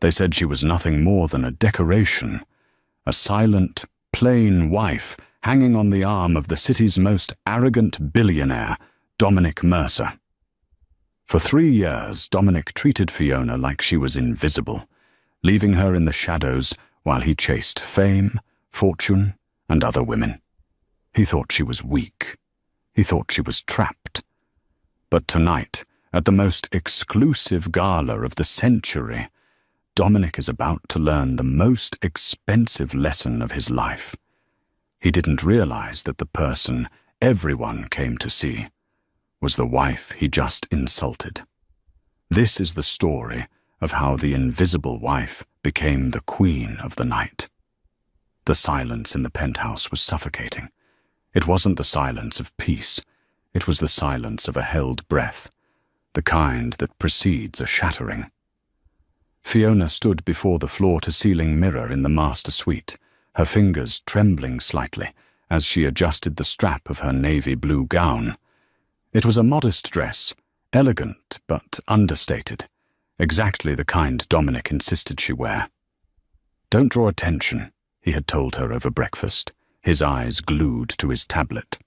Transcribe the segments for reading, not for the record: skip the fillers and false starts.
They said she was nothing more than a decoration, a silent, plain wife hanging on the arm of the city's most arrogant billionaire, Dominic Mercer. For 3 years, Dominic treated Fiona like she was invisible, leaving her in the shadows while he chased fame, fortune, and other women. He thought she was weak. He thought she was trapped. But tonight, at the most exclusive gala of the century, Dominic is about to learn the most expensive lesson of his life. He didn't realize that the person everyone came to see was the wife he just insulted. This is the story of how the invisible wife became the queen of the night. The silence in the penthouse was suffocating. It wasn't the silence of peace. It was the silence of a held breath, the kind that precedes a shattering. Fiona stood before the floor-to-ceiling mirror in the master suite, her fingers trembling slightly as she adjusted the strap of her navy blue gown. It was a modest dress, elegant but understated, exactly the kind Dominic insisted she wear. "Don't draw attention," he had told her over breakfast, his eyes glued to his tablet.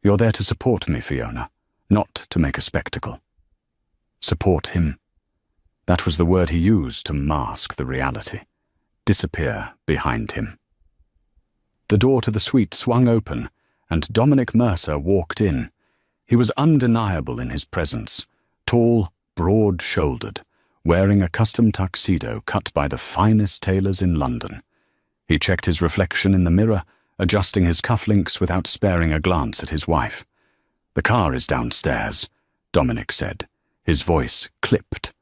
"You're there to support me, Fiona, not to make a spectacle." Support him. That was the word he used to mask the reality, disappear behind him. The door to the suite swung open, and Dominic Mercer walked in. He was undeniable in his presence, tall, broad-shouldered, wearing a custom tuxedo cut by the finest tailors in London. He checked his reflection in the mirror, adjusting his cufflinks without sparing a glance at his wife. "The car is downstairs," Dominic said, his voice clipped.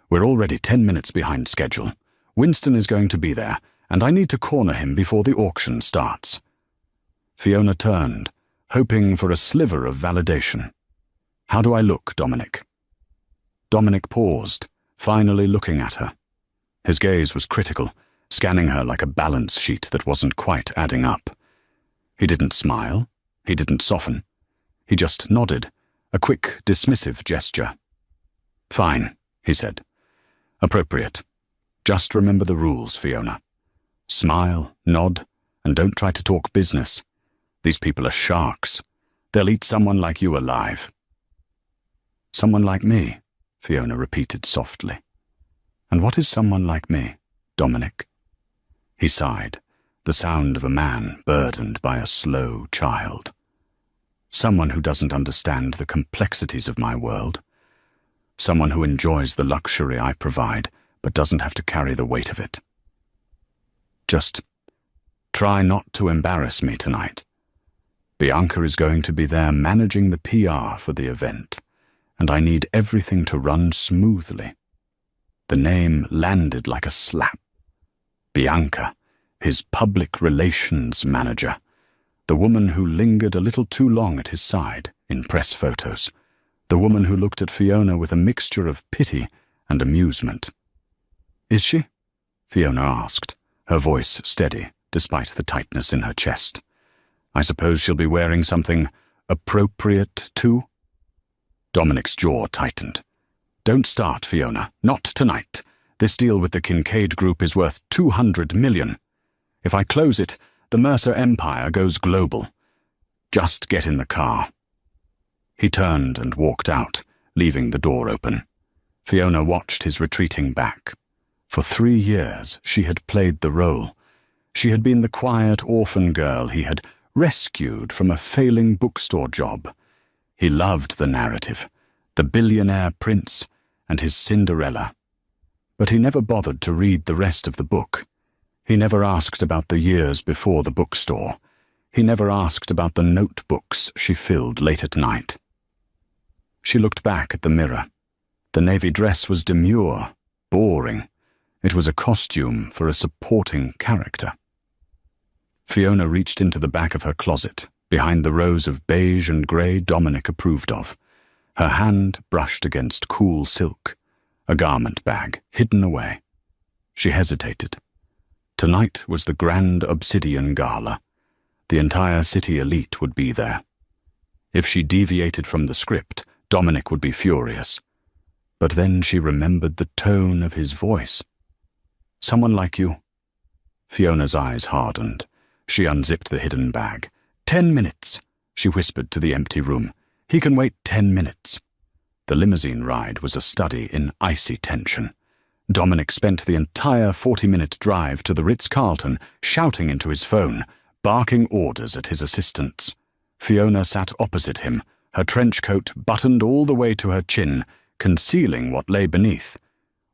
"We're already 10 minutes behind schedule. Winston is going to be there, and I need to corner him before the auction starts." Fiona turned, hoping for a sliver of validation. "How do I look, Dominic?" Dominic paused, finally looking at her. His gaze was critical, scanning her like a balance sheet that wasn't quite adding up. He didn't smile. He didn't soften. He just nodded, a quick, dismissive gesture. "Fine," he said. "Appropriate. Just remember the rules, Fiona. Smile, nod, and don't try to talk business. These people are sharks. They'll eat someone like you alive." "Someone like me," Fiona repeated softly. "And what is someone like me, Dominic?" He sighed, the sound of a man burdened by a slow child. "Someone who doesn't understand the complexities of my world. Someone who enjoys the luxury I provide, but doesn't have to carry the weight of it. Just try not to embarrass me tonight. Bianca is going to be there managing the PR for the event, and I need everything to run smoothly." The name landed like a slap. Bianca, his public relations manager, the woman who lingered a little too long at his side in press photos, the woman who looked at Fiona with a mixture of pity and amusement. "Is she?" Fiona asked, her voice steady despite the tightness in her chest. "I suppose she'll be wearing something appropriate too?" Dominic's jaw tightened. "Don't start, Fiona. Not tonight. This deal with the Kincaid Group is worth $200 million. If I close it, the Mercer empire goes global. Just get in the car." He turned and walked out, leaving the door open. Fiona watched his retreating back. For 3 years, she had played the role. She had been the quiet orphan girl he had rescued from a failing bookstore job. He loved the narrative, the billionaire prince and his Cinderella. But he never bothered to read the rest of the book. He never asked about the years before the bookstore. He never asked about the notebooks she filled late at night. She looked back at the mirror. The navy dress was demure, boring. It was a costume for a supporting character. Fiona reached into the back of her closet, behind the rows of beige and grey Dominic approved of. Her hand brushed against cool silk, a garment bag hidden away. She hesitated. Tonight was the grand Obsidian Gala. The entire city elite would be there. If she deviated from the script, Dominic would be furious. But then she remembered the tone of his voice. Someone like you. Fiona's eyes hardened. She unzipped the hidden bag. 10 minutes, she whispered to the empty room. He can wait 10 minutes. The limousine ride was a study in icy tension. Dominic spent the entire 40-minute drive to the Ritz-Carlton shouting into his phone, barking orders at his assistants. Fiona sat opposite him, her trench coat buttoned all the way to her chin, concealing what lay beneath.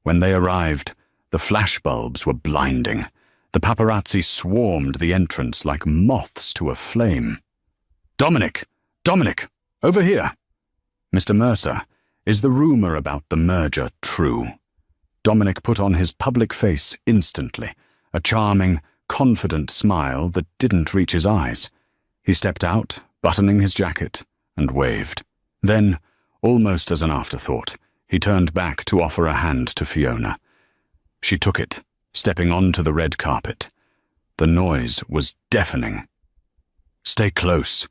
When they arrived, the flashbulbs were blinding. The paparazzi swarmed the entrance like moths to a flame. "Dominic! Dominic! Over here!" "Mr. Mercer, is the rumor about the merger true?" Dominic put on his public face instantly, a charming, confident smile that didn't reach his eyes. He stepped out, buttoning his jacket, and waved. Then, almost as an afterthought, he turned back to offer a hand to Fiona. She took it, stepping onto the red carpet. The noise was deafening. "Stay close,"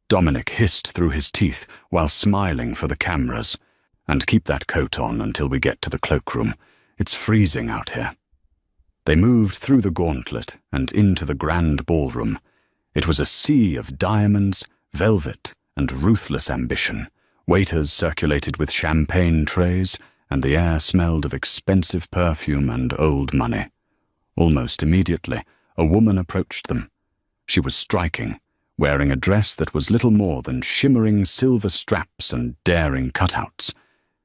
Dominic hissed through his teeth while smiling for the cameras. "And keep that coat on until we get to the cloakroom. It's freezing out here." They moved through the gauntlet and into the grand ballroom. It was a sea of diamonds, velvet, and ruthless ambition. Waiters circulated with champagne trays, and the air smelled of expensive perfume and old money. Almost immediately, a woman approached them. She was striking, wearing a dress that was little more than shimmering silver straps and daring cutouts.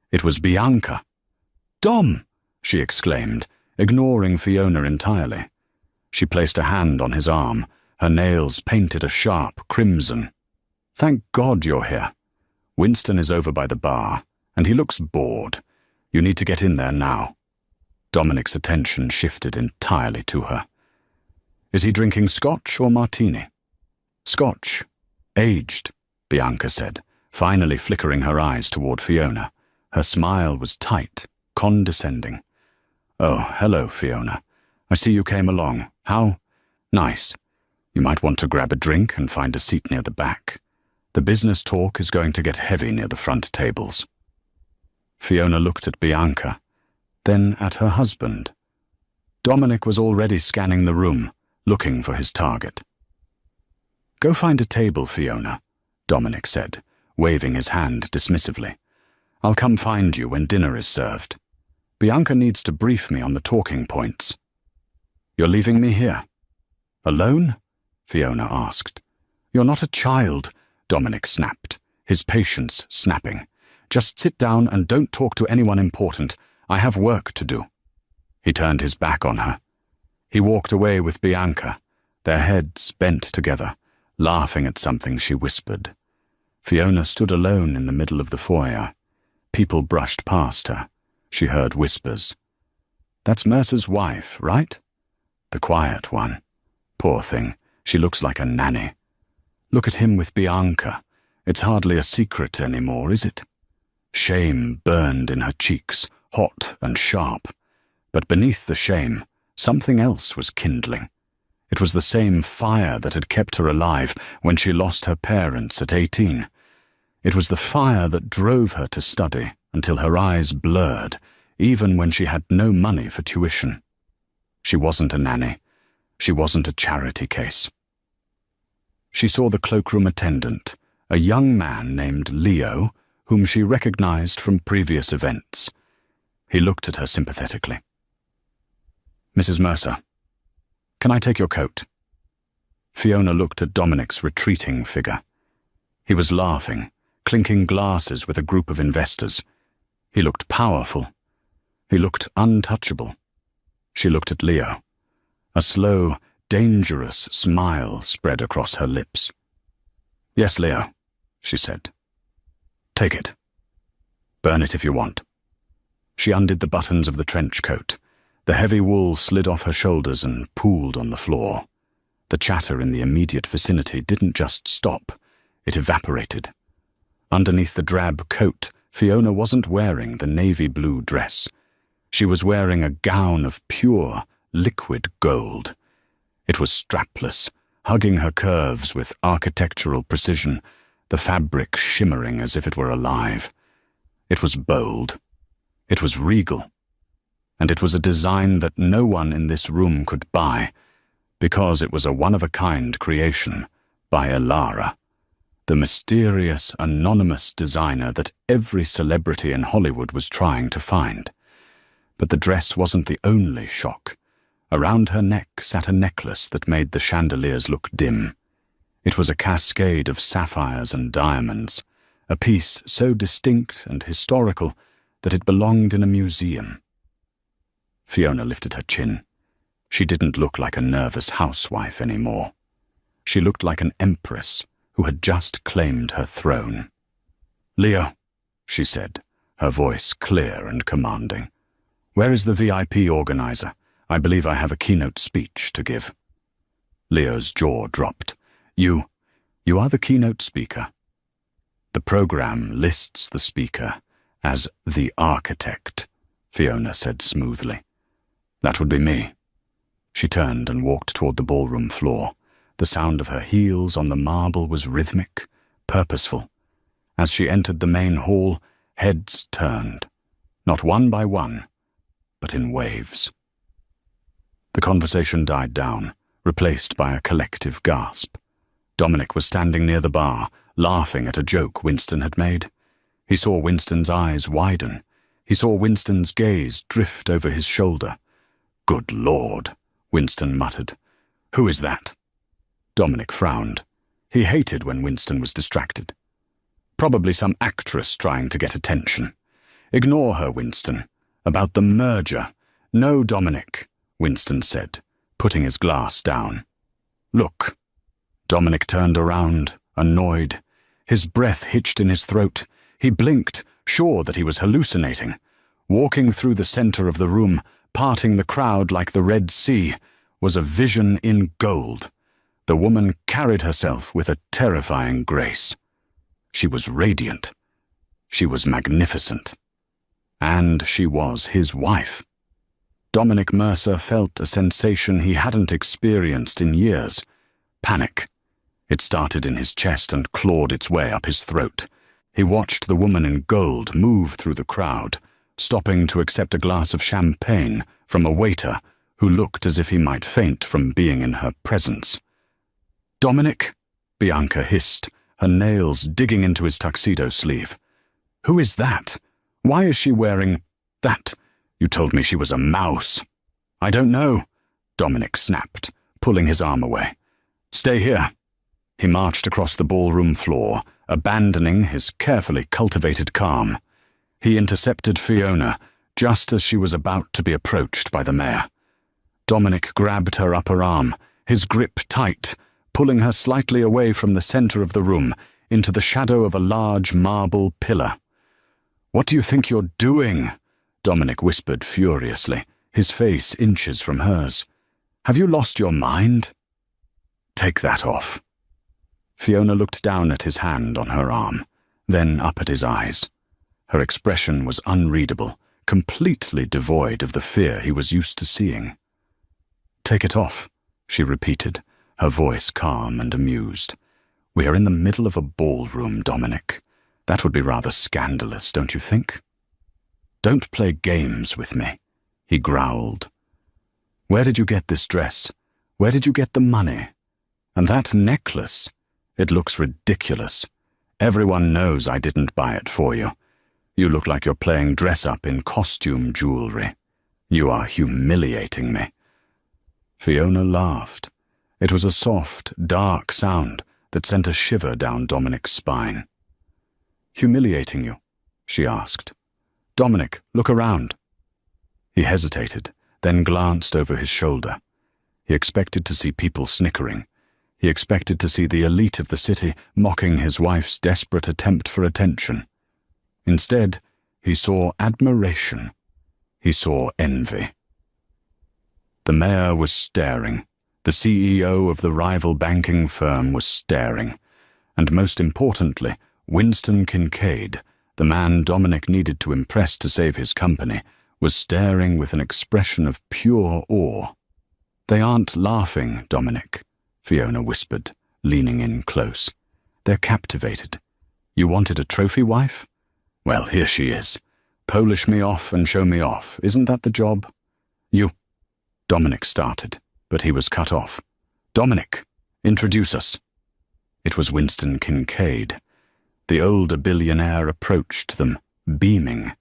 It was Bianca. "Dom!" she exclaimed, ignoring Fiona entirely. She placed a hand on his arm, her nails painted a sharp crimson. "Thank God you're here. Winston is over by the bar, and he looks bored. You need to get in there now." Dominic's attention shifted entirely to her. "Is he drinking scotch or martini?" "Scotch. Aged," Bianca said, finally flickering her eyes toward Fiona. Her smile was tight, condescending. "Oh, hello, Fiona. I see you came along. How nice. You might want to grab a drink and find a seat near the back. The business talk is going to get heavy near the front tables." Fiona looked at Bianca, then at her husband. Dominic was already scanning the room, looking for his target. "Go find a table, Fiona," Dominic said, waving his hand dismissively. "I'll come find you when dinner is served. Bianca needs to brief me on the talking points." "You're leaving me here?" "Alone?" Fiona asked. "You're not a child," Dominic snapped, his patience snapping. "Just sit down and don't talk to anyone important. I have work to do." He turned his back on her. He walked away with Bianca, their heads bent together, laughing at something she whispered. Fiona stood alone in the middle of the foyer. People brushed past her. She heard whispers. "That's Mercer's wife, right?" "The quiet one. Poor thing, she looks like a nanny. Look at him with Bianca. It's hardly a secret anymore, is it?" Shame burned in her cheeks, hot and sharp. But beneath the shame, something else was kindling. It was the same fire that had kept her alive when she lost her parents at 18. It was the fire that drove her to study until her eyes blurred, even when she had no money for tuition. She wasn't a nanny. She wasn't a charity case. She saw the cloakroom attendant, a young man named Leo, whom she recognized from previous events. He looked at her sympathetically. "Mrs. Mercer, can I take your coat?" Fiona looked at Dominic's retreating figure. He was laughing, clinking glasses with a group of investors. He looked powerful. He looked untouchable. She looked at Leo. A slow, dangerous smile spread across her lips. "Yes, Leo," she said. "Take it. Burn it if you want." She undid the buttons of the trench coat. The heavy wool slid off her shoulders and pooled on the floor. The chatter in the immediate vicinity didn't just stop, it evaporated. Underneath the drab coat, Fiona wasn't wearing the navy blue dress. She was wearing a gown of pure, liquid gold. It was strapless, hugging her curves with architectural precision, the fabric shimmering as if it were alive. It was bold. It was regal. and it was a design that no one in this room could buy, because it was a one-of-a-kind creation by Elara, the mysterious, anonymous designer that every celebrity in Hollywood was trying to find. But the dress wasn't the only shock. Around her neck sat a necklace that made the chandeliers look dim. It was a cascade of sapphires and diamonds, a piece so distinct and historical that it belonged in a museum. Fiona lifted her chin. She didn't look like a nervous housewife anymore. She looked like an empress who had just claimed her throne. "Leo," she said, her voice clear and commanding. "Where is the VIP organizer? I believe I have a keynote speech to give." Leo's jaw dropped. You are the keynote speaker." "The program lists the speaker as the architect," Fiona said smoothly. "That would be me." She turned and walked toward the ballroom floor. The sound of her heels on the marble was rhythmic, purposeful. As she entered the main hall, heads turned, not one by one, but in waves. The conversation died down, replaced by a collective gasp. Dominic was standing near the bar, laughing at a joke Winston had made. He saw Winston's eyes widen. He saw Winston's gaze drift over his shoulder. "Good Lord," Winston muttered. "Who is that?" Dominic frowned. He hated when Winston was distracted. "Probably some actress trying to get attention. Ignore her, Winston. About the merger." "No, Dominic," Winston said, putting his glass down. "Look." Dominic turned around, annoyed. His breath hitched in his throat. He blinked, sure that he was hallucinating. Walking through the center of the room, parting the crowd like the Red Sea, was a vision in gold. The woman carried herself with a terrifying grace. She was radiant. She was magnificent. And she was his wife. Dominic Mercer felt a sensation he hadn't experienced in years. Panic. It started in his chest and clawed its way up his throat. He watched the woman in gold move through the crowd, stopping to accept a glass of champagne from a waiter who looked as if he might faint from being in her presence. "Dominic," Bianca hissed, her nails digging into his tuxedo sleeve. "Who is that? Why is she wearing that? You told me she was a mouse." "I don't know," Dominic snapped, pulling his arm away. "Stay here." He marched across the ballroom floor, abandoning his carefully cultivated calm. He intercepted Fiona just as she was about to be approached by the mayor. Dominic grabbed her upper arm, his grip tight, pulling her slightly away from the center of the room into the shadow of a large marble pillar. "What do you think you're doing?" Dominic whispered furiously, his face inches from hers. "Have you lost your mind?" "Take that off." Fiona looked down at his hand on her arm, then up at his eyes. Her expression was unreadable, completely devoid of the fear he was used to seeing. "Take it off," she repeated, her voice calm and amused. "We are in the middle of a ballroom, Dominic. That would be rather scandalous, don't you think?" "Don't play games with me," he growled. "Where did you get this dress? Where did you get the money? And that necklace? It looks ridiculous. Everyone knows I didn't buy it for you. You look like you're playing dress-up in costume jewelry. You are humiliating me." Fiona laughed. It was a soft, dark sound that sent a shiver down Dominic's spine. "Humiliating you?" she asked. "Dominic, look around." He hesitated, then glanced over his shoulder. He expected to see people snickering. He expected to see the elite of the city mocking his wife's desperate attempt for attention. Instead, he saw admiration. He saw envy. The mayor was staring. The CEO of the rival banking firm was staring. And most importantly, Winston Kincaid, the man Dominic needed to impress to save his company, was staring with an expression of pure awe. "They aren't laughing, Dominic," Fiona whispered, leaning in close. "They're captivated. You wanted a trophy wife? Well, here she is. Polish me off and show me off. Isn't that the job? You. Dominic started, but he was cut off. Dominic, introduce us. It was Winston Kincaid. The older billionaire approached them, beaming.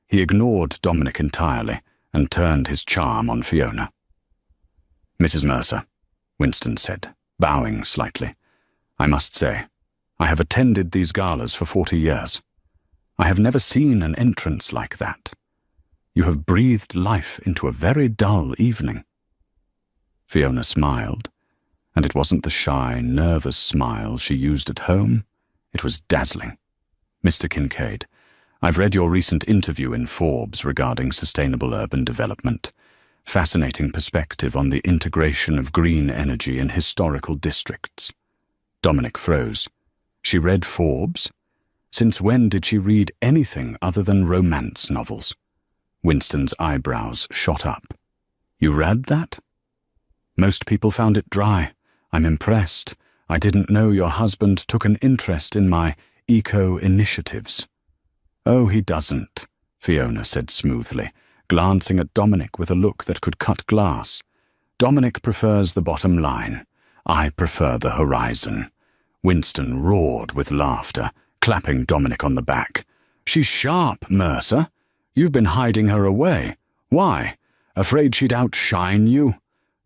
He ignored Dominic entirely and turned his charm on Fiona. Mrs. Mercer, Winston said, bowing slightly, I must say, I have attended these galas for 40 years. I have never seen an entrance like that. You have breathed life into a very dull evening. Fiona smiled, and it wasn't the shy, nervous smile she used at home. It was dazzling. Mr. Kincaid, I've read your recent interview in Forbes regarding sustainable urban development. Fascinating perspective on the integration of green energy in historical districts. Dominic froze. She read Forbes? Since when did she read anything other than romance novels? Winston's eyebrows shot up. You read that? Most people found it dry. I'm impressed. I didn't know your husband took an interest in my eco-initiatives. Oh, he doesn't, Fiona said smoothly, glancing at Dominic with a look that could cut glass. Dominic prefers the bottom line. I prefer the horizon. Winston roared with laughter, clapping Dominic on the back. She's sharp, Mercer. You've been hiding her away. Why? Afraid she'd outshine you?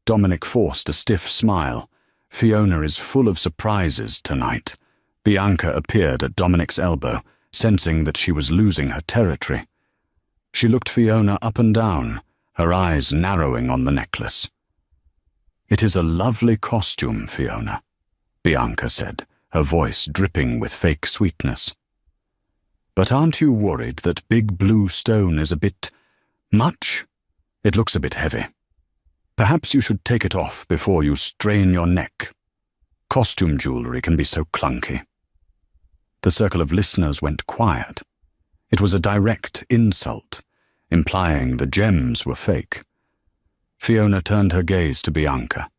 Dominic forced a stiff smile. Fiona is full of surprises tonight. Bianca appeared at Dominic's elbow, sensing that she was losing her territory. She looked Fiona up and down, her eyes narrowing on the necklace. It is a lovely costume, Fiona, Bianca said, her voice dripping with fake sweetness. But aren't you worried that big blue stone is a bit much? It looks a bit heavy. Perhaps you should take it off before you strain your neck. Costume jewelry can be so clunky. The circle of listeners went quiet. It was a direct insult, implying the gems were fake. Fiona turned her gaze to Bianca.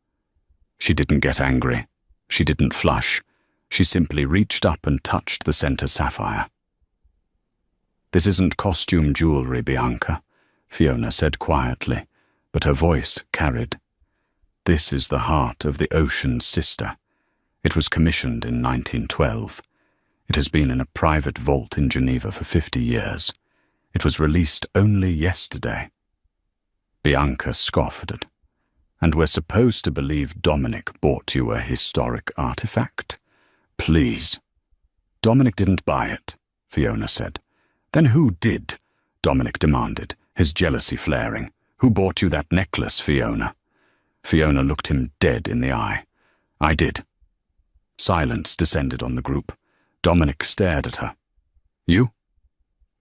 She didn't get angry. She didn't flush. She simply reached up and touched the center sapphire. This isn't costume jewelry, Bianca, Fiona said quietly, but her voice carried. This is the heart of the ocean's sister. It was commissioned in 1912. It has been in a private vault in Geneva for 50 years. It was released only yesterday. Bianca scoffed. And we're supposed to believe Dominic bought you a historic artifact? Please. Dominic didn't buy it, Fiona said. Then who did? Dominic demanded, his jealousy flaring. Who bought you that necklace, Fiona? Fiona looked him dead in the eye. I did. Silence descended on the group. Dominic stared at her. You?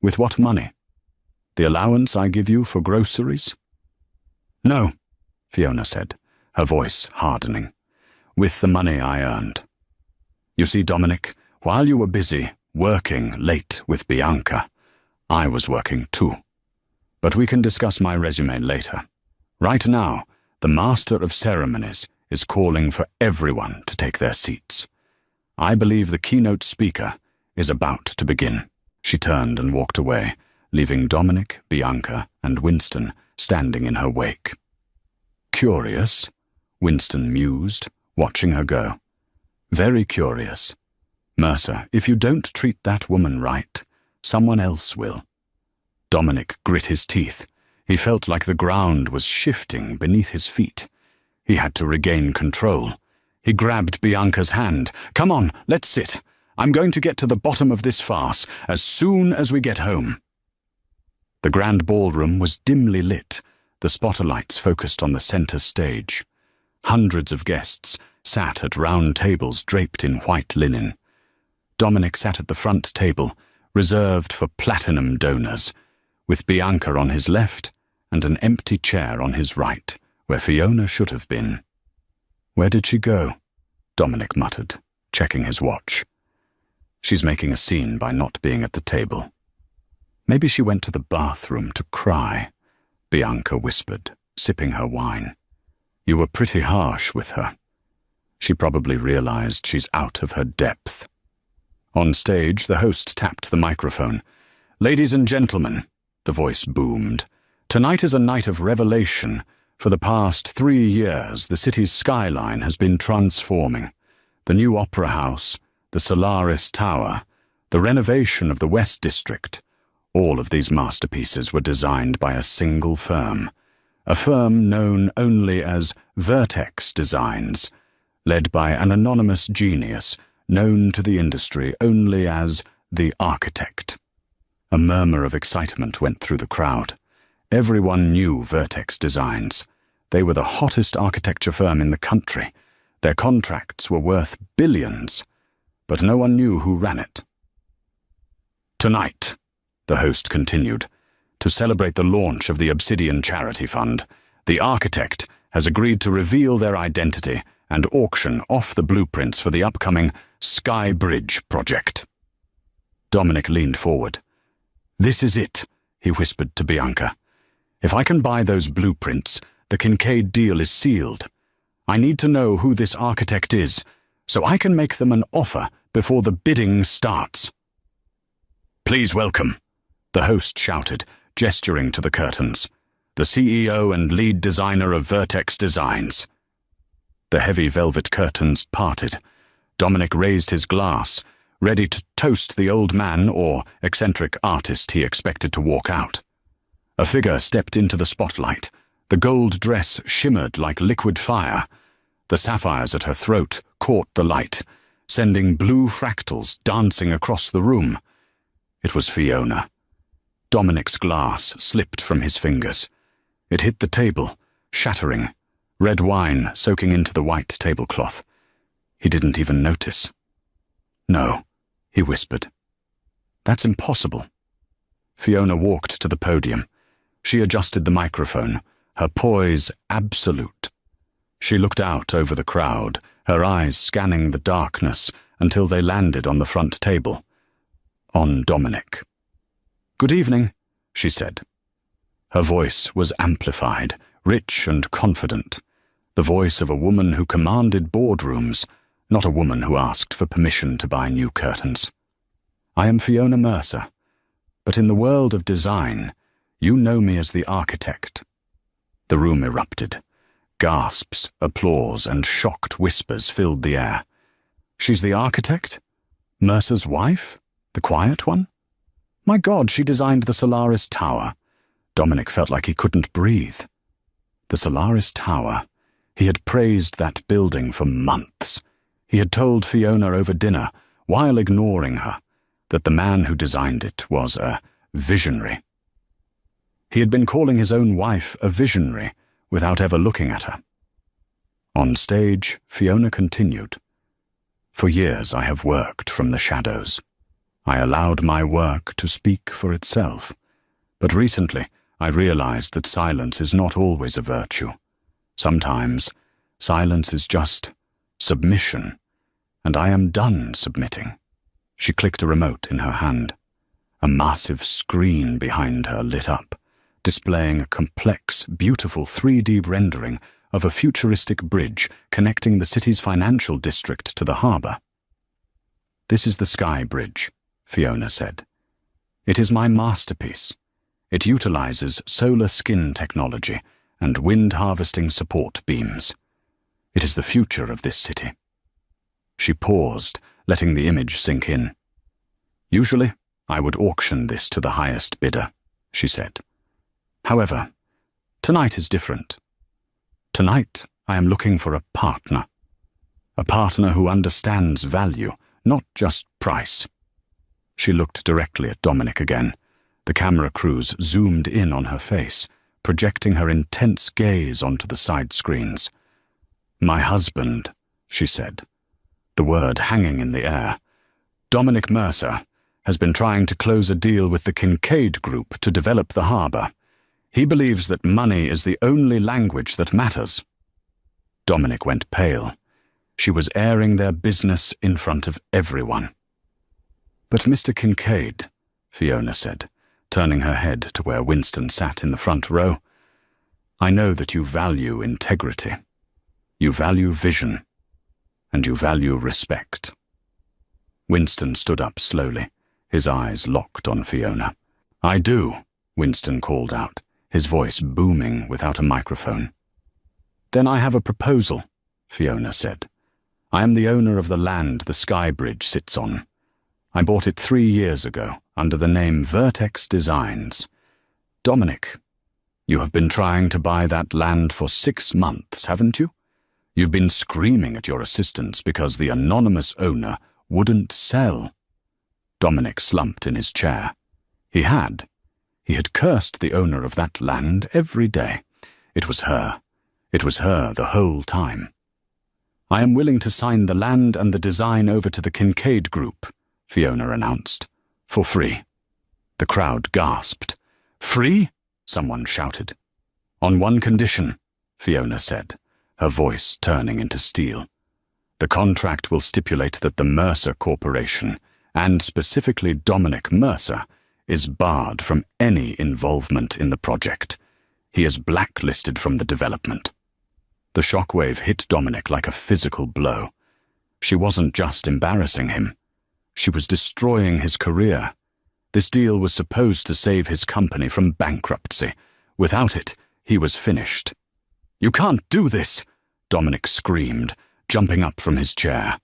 With what money? The allowance I give you for groceries? No, Fiona said, her voice hardening. With the money I earned. You see, Dominic, while you were busy working late with Bianca, I was working too. But we can discuss my resume later. Right now, the Master of Ceremonies is calling for everyone to take their seats. I believe the keynote speaker is about to begin. She turned and walked away, leaving Dominic, Bianca, and Winston standing in her wake. Curious, Winston mused, watching her go. Very curious. Mercer, if you don't treat that woman right, someone else will. Dominic grit his teeth. He felt like the ground was shifting beneath his feet. He had to regain control. He grabbed Bianca's hand. Come on, let's sit. I'm going to get to the bottom of this farce as soon as we get home. The grand ballroom was dimly lit, the spotlights focused on the center stage. Hundreds of guests sat at round tables draped in white linen. Dominic sat at the front table, reserved for platinum donors, with Bianca on his left and an empty chair on his right, where Fiona should have been. Where did she go? Dominic muttered, checking his watch. She's making a scene by not being at the table. Maybe she went to the bathroom to cry, Bianca whispered, sipping her wine. You were pretty harsh with her. She probably realized she's out of her depth. On stage, the host tapped the microphone. Ladies and gentlemen, the voice boomed. "Tonight is a night of revelation. For the past 3 years, the city's skyline has been transforming. The new Opera House, the Solaris Tower, the renovation of the West District. All of these masterpieces were designed by a single firm. A firm known only as Vertex Designs, led by an anonymous genius known to the industry only as the Architect." A murmur of excitement went through the crowd. Everyone knew Vertex Designs. They were the hottest architecture firm in the country. Their contracts were worth billions, but no one knew who ran it. "Tonight," the host continued, "to celebrate the launch of the Obsidian Charity Fund, the Architect has agreed to reveal their identity and auction off the blueprints for the upcoming Sky Bridge project." Dominic leaned forward. "This is it," he whispered to Bianca. "If I can buy those blueprints, the Kincaid deal is sealed. I need to know who this architect is, so I can make them an offer before the bidding starts." "Please welcome," the host shouted, gesturing to the curtains, "the CEO and lead designer of Vertex Designs." The heavy velvet curtains parted. Dominic raised his glass, ready to toast the old man or eccentric artist he expected to walk out. A figure stepped into the spotlight. The gold dress shimmered like liquid fire. The sapphires at her throat caught the light, sending blue fractals dancing across the room. It was Fiona. Dominic's glass slipped from his fingers. It hit the table, shattering, red wine soaking into the white tablecloth. He didn't even notice. "No," he whispered. "That's impossible." Fiona walked to the podium. She adjusted the microphone, her poise absolute. She looked out over the crowd, her eyes scanning the darkness until they landed on the front table. On Dominic. "Good evening," she said. Her voice was amplified, rich and confident. The voice of a woman who commanded boardrooms, not a woman who asked for permission to buy new curtains. "I am Fiona Mercer, but in the world of design, you know me as the Architect." The room erupted. Gasps, applause, and shocked whispers filled the air. "She's the Architect? Mercer's wife? The quiet one? My God, she designed the Solaris Tower." Dominic felt like he couldn't breathe. The Solaris Tower. He had praised that building for months. He had told Fiona over dinner, while ignoring her, that the man who designed it was a visionary. He had been calling his own wife a visionary without ever looking at her. On stage, Fiona continued. "For years I have worked from the shadows. I allowed my work to speak for itself. But recently, I realized that silence is not always a virtue. Sometimes, silence is just submission, and I am done submitting." She clicked a remote in her hand. A massive screen behind her lit up, displaying a complex, beautiful 3D rendering of a futuristic bridge connecting the city's financial district to the harbor. "This is the Sky Bridge," Fiona said. "It is my masterpiece. It utilizes solar skin technology and wind harvesting support beams. It is the future of this city." She paused, letting the image sink in. "Usually, I would auction this to the highest bidder," she said. "However, tonight is different. Tonight, I am looking for a partner. A partner who understands value, not just price." She looked directly at Dominic again. The camera crews zoomed in on her face, projecting her intense gaze onto the side screens. "My husband," she said, the word hanging in the air. "Dominic Mercer has been trying to close a deal with the Kincaid Group to develop the harbor. He believes that money is the only language that matters." Dominic went pale. She was airing their business in front of everyone. "But Mr. Kincaid," Fiona said, turning her head to where Winston sat in the front row, "I know that you value integrity. You value vision. And you value respect." Winston stood up slowly, his eyes locked on Fiona. "I do," Winston called out, his voice booming without a microphone. "Then I have a proposal," Fiona said. "I am the owner of the land the Sky Bridge sits on. I bought it 3 years ago under the name Vertex Designs. Dominic, you have been trying to buy that land for 6 months, haven't you? You've been screaming at your assistants because the anonymous owner wouldn't sell." Dominic slumped in his chair. He had cursed the owner of that land every day. It was her. It was her the whole time. "I am willing to sign the land and the design over to the Kincaid Group," Fiona announced, "for free." The crowd gasped. "Free?" someone shouted. "On one condition," Fiona said, her voice turning into steel. "The contract will stipulate that the Mercer Corporation, and specifically Dominic Mercer, is barred from any involvement in the project. He is blacklisted from the development." The shockwave hit Dominic like a physical blow. She wasn't just embarrassing him. She was destroying his career. This deal was supposed to save his company from bankruptcy. Without it, he was finished. "You can't do this!" Dominic screamed, jumping up from his chair.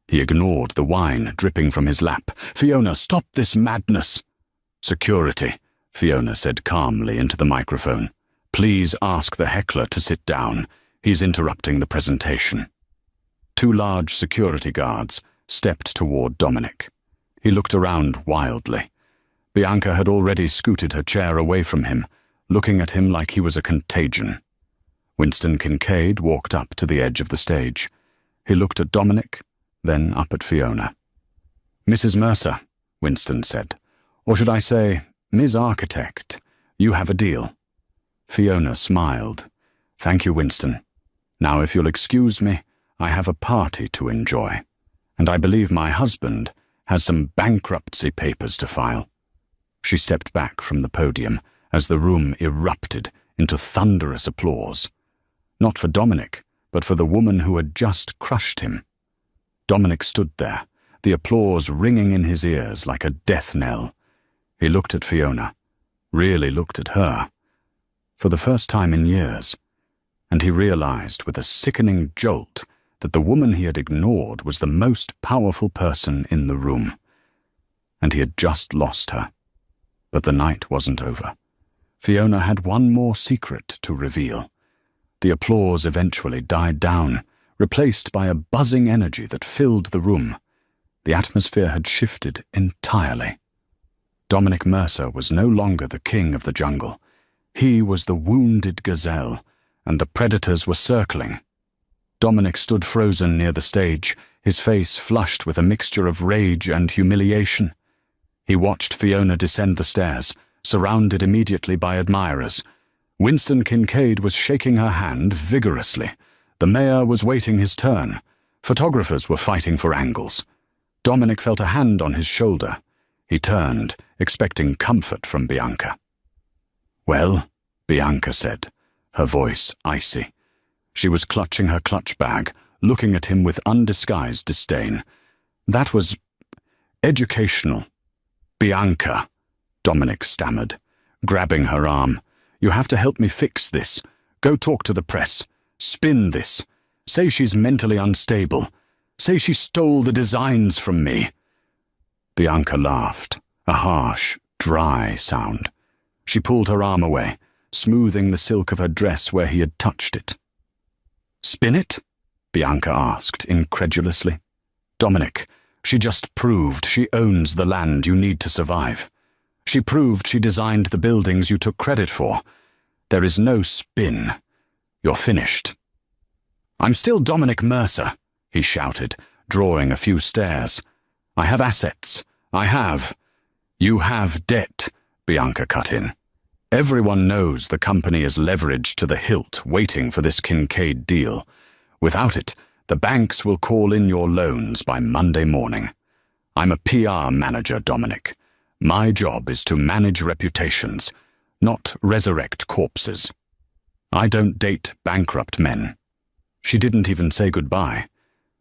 He ignored the wine dripping from his lap. "Fiona, stop this madness!" "Security," Fiona said calmly into the microphone. "Please ask the heckler to sit down. He's interrupting the presentation." 2 large security guards stepped toward Dominic. He looked around wildly. Bianca had already scooted her chair away from him, looking at him like he was a contagion. Winston Kincaid walked up to the edge of the stage. He looked at Dominic, then up at Fiona. "Mrs. Mercer," Winston said, "or should I say, Ms. Architect, you have a deal." Fiona smiled. "Thank you, Winston. Now, if you'll excuse me, I have a party to enjoy, and I believe my husband has some bankruptcy papers to file." She stepped back from the podium as the room erupted into thunderous applause. Not for Dominic, but for the woman who had just crushed him. Dominic stood there, the applause ringing in his ears like a death knell. He looked at Fiona, really looked at her, for the first time in years, and he realized with a sickening jolt that the woman he had ignored was the most powerful person in the room. And he had just lost her. But the night wasn't over. Fiona had one more secret to reveal. The applause eventually died down, replaced by a buzzing energy that filled the room. The atmosphere had shifted entirely. Dominic Mercer was no longer the king of the jungle. He was the wounded gazelle, and the predators were circling. Dominic stood frozen near the stage, his face flushed with a mixture of rage and humiliation. He watched Fiona descend the stairs, surrounded immediately by admirers. Winston Kincaid was shaking her hand vigorously. The mayor was waiting his turn. Photographers were fighting for angles. Dominic felt a hand on his shoulder. He turned, expecting comfort from Bianca. "Well," Bianca said, her voice icy. She was clutching her clutch bag, looking at him with undisguised disdain. "That was educational." "Bianca," Dominic stammered, grabbing her arm. "You have to help me fix this. Go talk to the press. Spin this. Say she's mentally unstable. Say she stole the designs from me." Bianca laughed, a harsh, dry sound. She pulled her arm away, smoothing the silk of her dress where he had touched it. "Spin it?" Bianca asked incredulously. "Dominic, she just proved she owns the land you need to survive. She proved she designed the buildings you took credit for. There is no spin. You're finished." "I'm still Dominic Mercer," he shouted, drawing a few stairs. "I have assets. I have." "You have debt," Bianca cut in. "Everyone knows the company is leveraged to the hilt waiting for this Kincaid deal. Without it, the banks will call in your loans by Monday morning. I'm a PR manager, Dominic. My job is to manage reputations, not resurrect corpses. I don't date bankrupt men." She didn't even say goodbye.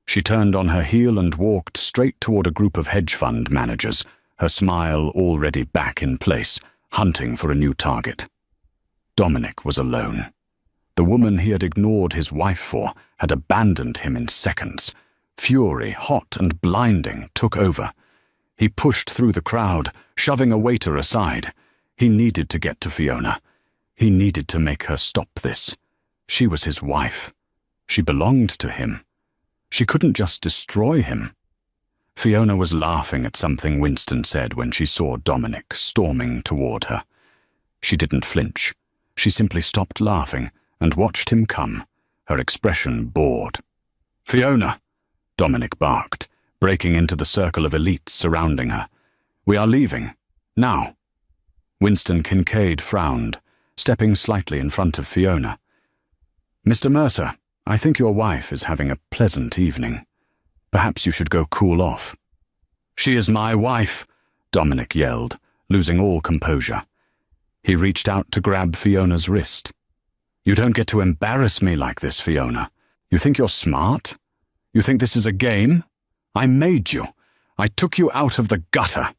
She turned on her heel and walked straight toward a group of hedge fund managers, her smile already back in place, hunting for a new target. Dominic was alone. The woman he had ignored his wife for had abandoned him in seconds. Fury, hot and blinding, took over. He pushed through the crowd, shoving a waiter aside. He needed to get to Fiona. He needed to make her stop this. She was his wife. She belonged to him. She couldn't just destroy him. Fiona was laughing at something Winston said when she saw Dominic storming toward her. She didn't flinch. She simply stopped laughing and watched him come, her expression bored. "Fiona!" Dominic barked, breaking into the circle of elites surrounding her. "We are leaving. Now." Winston Kincaid frowned, stepping slightly in front of Fiona. "Mr. Mercer, I think your wife is having a pleasant evening. Perhaps you should go cool off." "She is my wife," Dominic yelled, losing all composure. He reached out to grab Fiona's wrist. "You don't get to embarrass me like this, Fiona. You think you're smart? You think this is a game? I made you. I took you out of the gutter."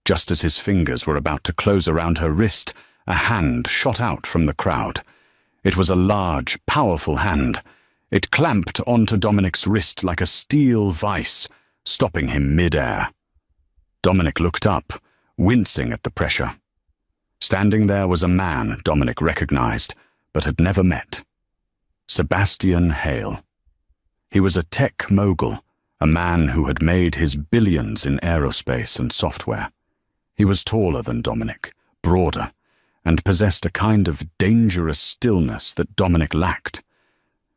Just as his fingers were about to close around her wrist, a hand shot out from the crowd. It was a large, powerful hand. It clamped onto Dominic's wrist like a steel vice, stopping him mid-air. Dominic looked up, wincing at the pressure. Standing there was a man Dominic recognized, but had never met. Sebastian Hale. He was a tech mogul, a man who had made his billions in aerospace and software. He was taller than Dominic, broader, and possessed a kind of dangerous stillness that Dominic lacked.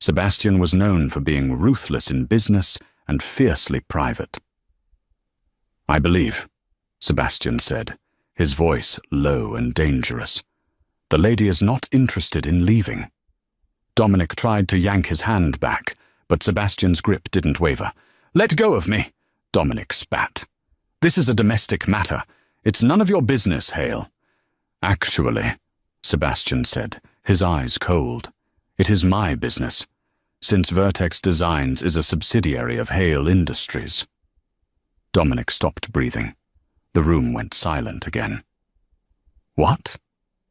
Sebastian was known for being ruthless in business and fiercely private. "I believe," Sebastian said, his voice low and dangerous. "The lady is not interested in leaving." Dominic tried to yank his hand back, but Sebastian's grip didn't waver. "Let go of me," Dominic spat. "This is a domestic matter. It's none of your business, Hale." "Actually," Sebastian said, his eyes cold, "it is my business, since Vertex Designs is a subsidiary of Hale Industries." Dominic stopped breathing. The room went silent again. "What?"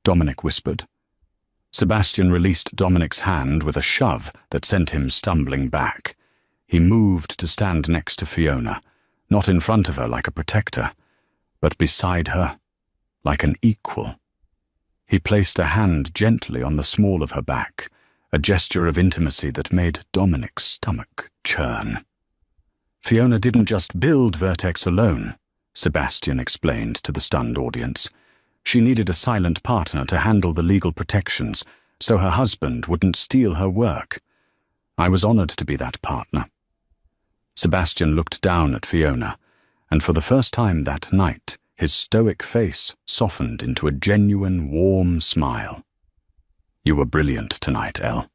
Dominic whispered. Sebastian released Dominic's hand with a shove that sent him stumbling back. He moved to stand next to Fiona, not in front of her like a protector, but beside her, like an equal. He placed a hand gently on the small of her back, a gesture of intimacy that made Dominic's stomach churn. "Fiona didn't just build Vertex alone," Sebastian explained to the stunned audience. "She needed a silent partner to handle the legal protections, so her husband wouldn't steal her work. I was honored to be that partner." Sebastian looked down at Fiona, and for the first time that night, his stoic face softened into a genuine, warm smile. "You were brilliant tonight, Elle.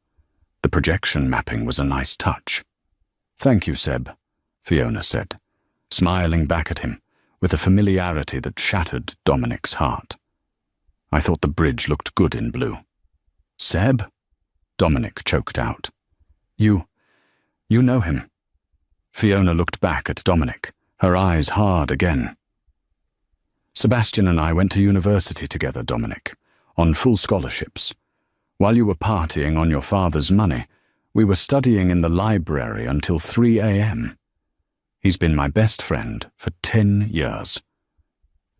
The projection mapping was a nice touch." "Thank you, Seb," Fiona said, smiling back at him with a familiarity that shattered Dominic's heart. "I thought the bridge looked good in blue." "Seb?" Dominic choked out. You know him." Fiona looked back at Dominic, her eyes hard again. "Sebastian and I went to university together, Dominic, on full scholarships. While you were partying on your father's money, we were studying in the library until 3 a.m. He's been my best friend for 10 years.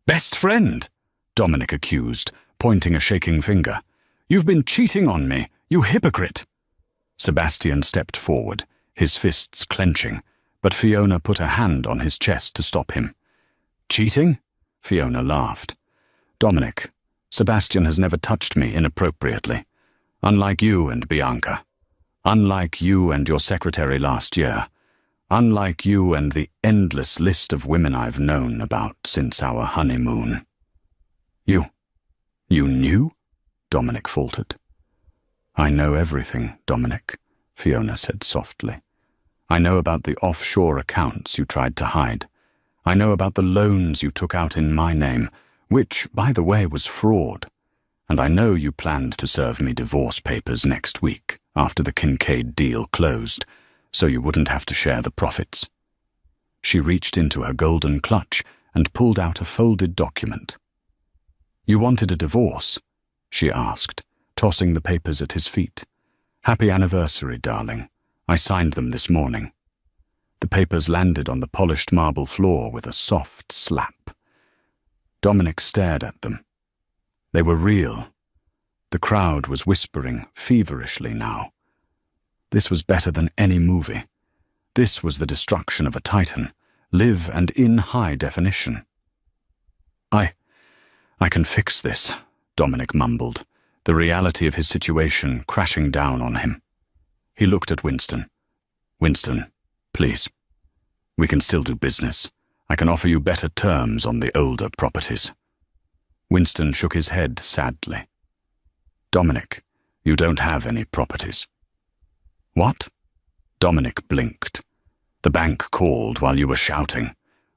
"Best friend?" Dominic accused, pointing a shaking finger. "You've been cheating on me, you hypocrite." Sebastian stepped forward, his fists clenching, but Fiona put a hand on his chest to stop him. "Cheating?" Fiona laughed. "Dominic, Sebastian has never touched me inappropriately. Unlike you and Bianca. Unlike you and your secretary last year. Unlike you and the endless list of women I've known about since our honeymoon." You knew?" Dominic faltered. "I know everything, Dominic," Fiona said softly. "I know about the offshore accounts you tried to hide. I know about the loans you took out in my name, which, by the way, was fraud. And I know you planned to serve me divorce papers next week after the Kincaid deal closed, so you wouldn't have to share the profits." She reached into her golden clutch and pulled out a folded document. You wanted a divorce? She asked, tossing the papers at his feet. Happy anniversary, darling. I signed them this morning. The papers landed on the polished marble floor with a soft slap. Dominic stared at them. They were real. The crowd was whispering feverishly now. This was better than any movie. This was the destruction of a titan, live and in high definition. I can fix this, Dominic mumbled, the reality of his situation crashing down on him. He looked at Winston. Winston, please. We can still do business. I can offer you better terms on the older properties. Winston shook his head sadly. Dominic, you don't have any properties. What? Dominic blinked. The bank called while you were shouting,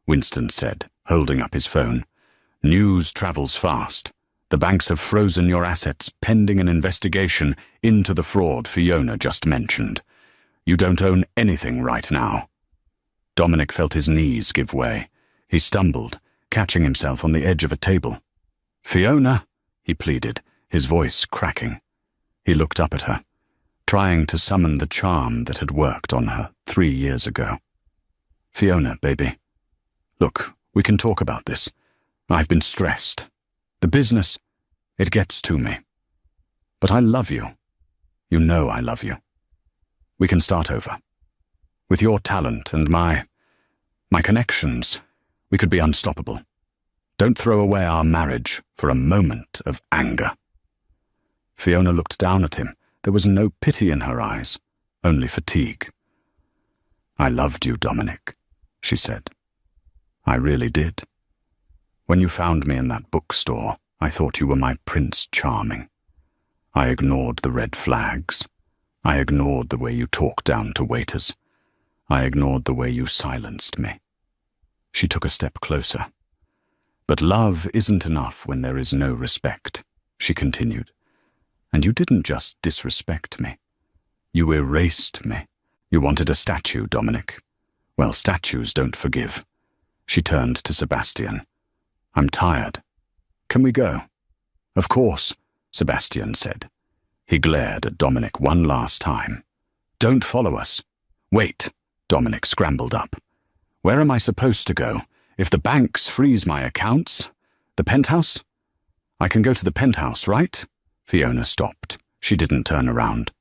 Winston said, holding up his phone. News travels fast. The banks have frozen your assets pending an investigation into the fraud Fiona just mentioned. You don't own anything right now. Dominic felt his knees give way. He stumbled, catching himself on the edge of a table. Fiona, he pleaded, his voice cracking. He looked up at her, trying to summon the charm that had worked on her 3 years ago. Fiona, baby. Look, we can talk about this. I've been stressed. The business, it gets to me. But I love you. You know I love you. We can start over. With your talent and my connections, we could be unstoppable. Don't throw away our marriage for a moment of anger. Fiona looked down at him. There was no pity in her eyes, only fatigue. I loved you, Dominic, she said. I really did. When you found me in that bookstore, I thought you were my Prince Charming. I ignored the red flags. I ignored the way you talked down to waiters. I ignored the way you silenced me. She took a step closer. But love isn't enough when there is no respect, she continued. And you didn't just disrespect me. You erased me. You wanted a statue, Dominic. Well, statues don't forgive. She turned to Sebastian. I'm tired. Can we go? Of course, Sebastian said. He glared at Dominic one last time. Don't follow us. Wait, Dominic scrambled up. Where am I supposed to go? If the banks freeze my accounts? The penthouse? I can go to the penthouse, right? Fiona stopped. She didn't turn around.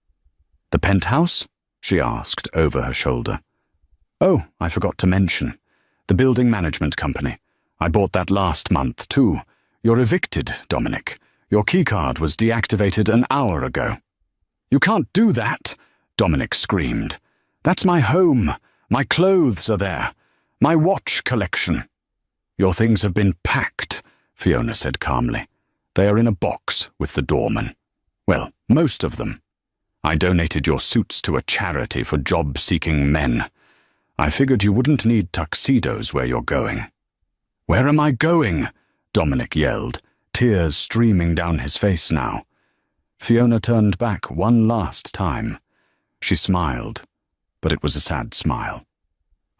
The penthouse? She asked over her shoulder. Oh, I forgot to mention. The building management company. I bought that last month, too. You're evicted, Dominic. Your keycard was deactivated an hour ago. You can't do that, Dominic screamed. That's my home. My clothes are there. My watch collection. Your things have been packed, Fiona said calmly. They are in a box with the doorman. Well, most of them. I donated your suits to a charity for job-seeking men. I figured you wouldn't need tuxedos where you're going. Where am I going? Dominic yelled, tears streaming down his face now. Fiona turned back one last time. She smiled, but it was a sad smile.